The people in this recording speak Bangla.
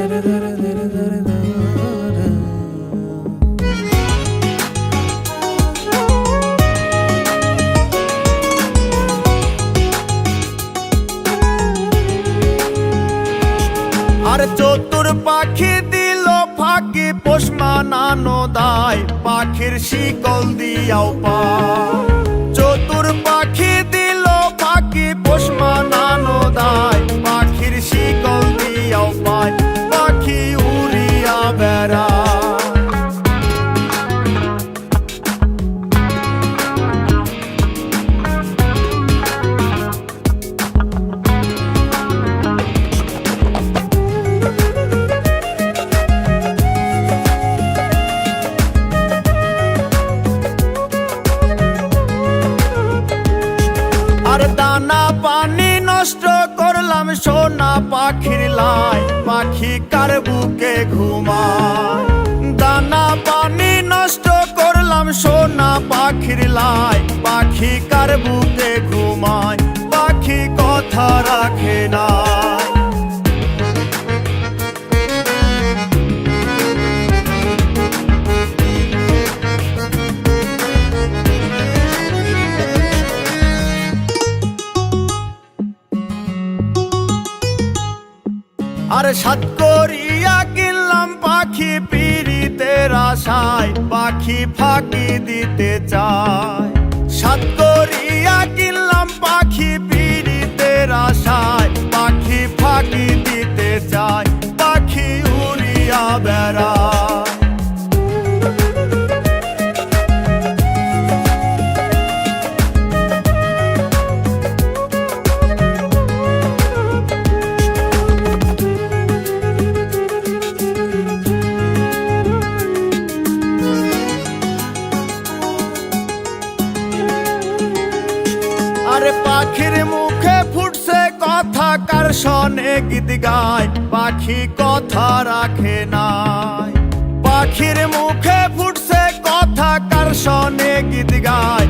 আর চতুর পাখি দিল ফাঁকি পোষ মানানো দায়, পাখির শিকল দিয়াও পায়। চতুর পাখি দিল ফাঁকি পোষ মানানো দায়, পাখির শিকল দিয়াও পায়, পাখি উড়িয়া বেড়ায়। আর দানা পানি নষ্ট করলাম সোনা পাখির লাই, পাখি কার বুকে ঘুমায়। দানা পানি নষ্ট করলাম সোনা পাখির লাই, পাখি কার বুকে ঘুমায়, পাখি কথা রাখে না। আর সাত করিয়া কিনলাম পাখি পিরিতের আশায়, পাখি ফাঁকি দিতে চায়। সাত করিয়া কিনলাম পাখি পিরিতের আশায়, পাখি ফাঁকি দিতে চায়, পাখি উড়িয়া বেড়ায়। আরে পাখির মুখে ফুটছে কথা, কার শোনে গীত গায়, পাখি কথা রাখে নাই। পাখির মুখে ফুটছে কথা, কার শোনে গীত গায়,